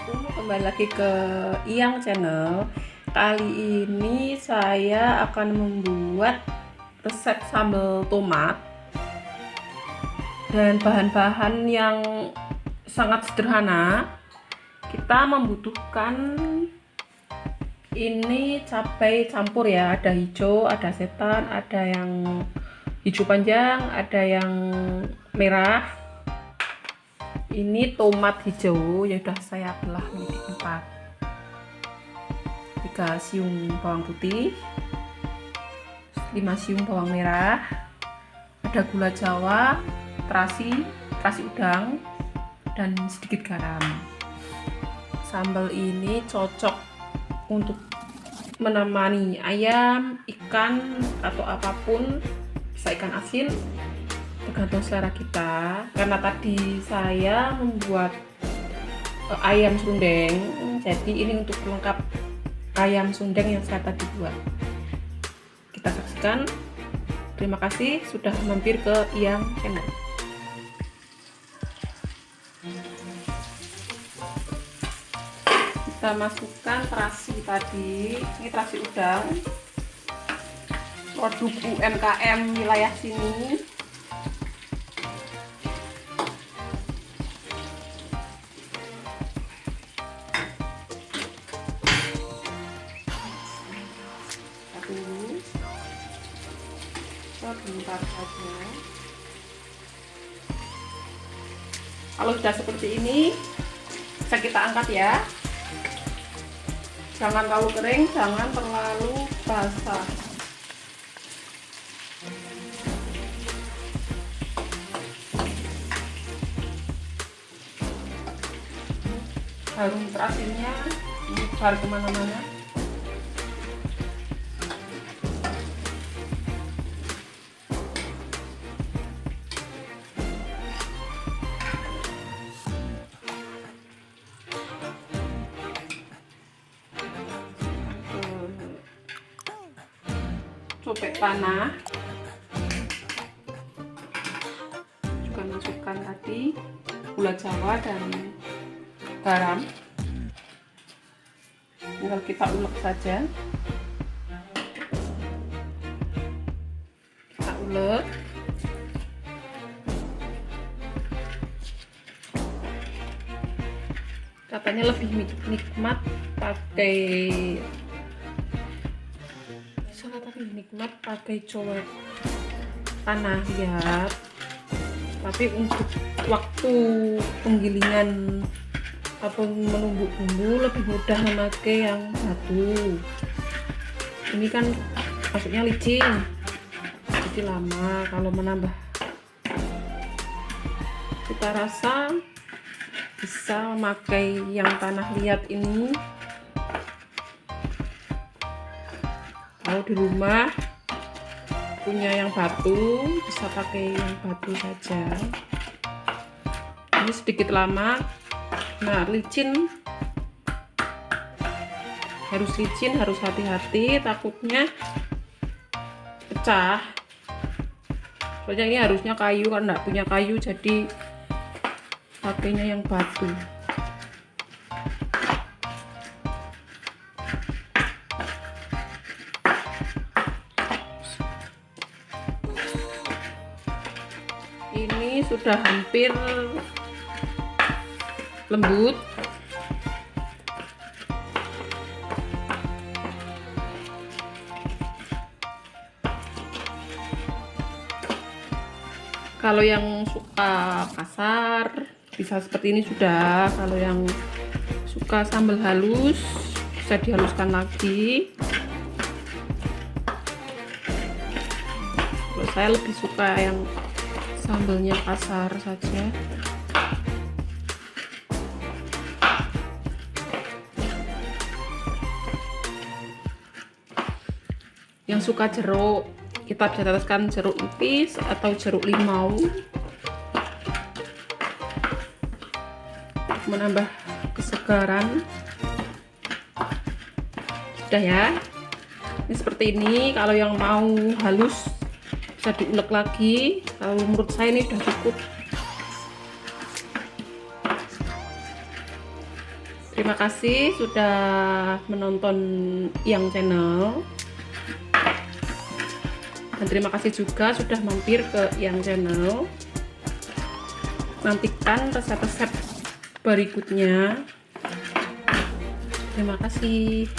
Assalamualaikum, kembali lagi ke Iyang Channel. Kali ini saya akan membuat resep sambal tomat dan bahan-bahan yang sangat sederhana. Kita membutuhkan ini cabai campur ya, ada hijau, ada setan, ada yang hijau panjang, ada yang merah. Ini tomat hijau yang sudah saya belah menjadi 4, 3 siung bawang putih, 5 siung bawang merah, ada gula jawa, terasi udang, dan sedikit garam. Sambal ini cocok untuk menemani ayam, ikan, atau apapun, bisa ikan asin, tergantung selera kita. Karena tadi saya membuat ayam sundeng, jadi ini untuk pelengkap ayam sundeng yang saya tadi buat. Kita saksikan. Terima kasih sudah mampir ke Iyang Channel. Kita masukkan terasi tadi. Ini terasi udang, produk UMKM wilayah sini. Sebentar saja. Kalau sudah seperti ini, bisa kita angkat ya. Jangan terlalu kering, jangan terlalu basah. Harum terasinya menyebar kemana-mana. Cobek tanah juga masukkan tadi gula jawa dan garam, tinggal kita ulek saja. Kita ulek. Katanya lebih nikmat pakai cobek tanah ya, tapi untuk waktu penggilingan atau menumbuk bumbu lebih mudah memakai yang batu. Ini kan maksudnya licin, jadi lama. Kalau menambah cita rasa bisa memakai yang tanah liat ini. Kalau di rumah punya yang batu, bisa pakai yang batu saja. Ini sedikit lama. Nah, licin, harus licin, harus hati-hati, takutnya pecah. Soalnya ini harusnya kayu, kan enggak punya kayu, jadi pakainya yang batu. Ini sudah hampir lembut. Kalau yang suka kasar bisa seperti ini sudah. Kalau yang suka sambal halus bisa dihaluskan lagi. Kalau saya lebih suka yang sambalnya kasar saja. Yang suka jeruk, kita bisa teteskan jeruk nipis atau jeruk limau, menambah kesegaran. Sudah ya, ini seperti ini. Kalau yang mau halus bisa diulek lagi. Kalau menurut saya ini sudah cukup. Terima kasih sudah menonton Yang Channel. Dan terima kasih juga sudah mampir ke Yang Channel. Nantikan resep-resep berikutnya. Terima kasih.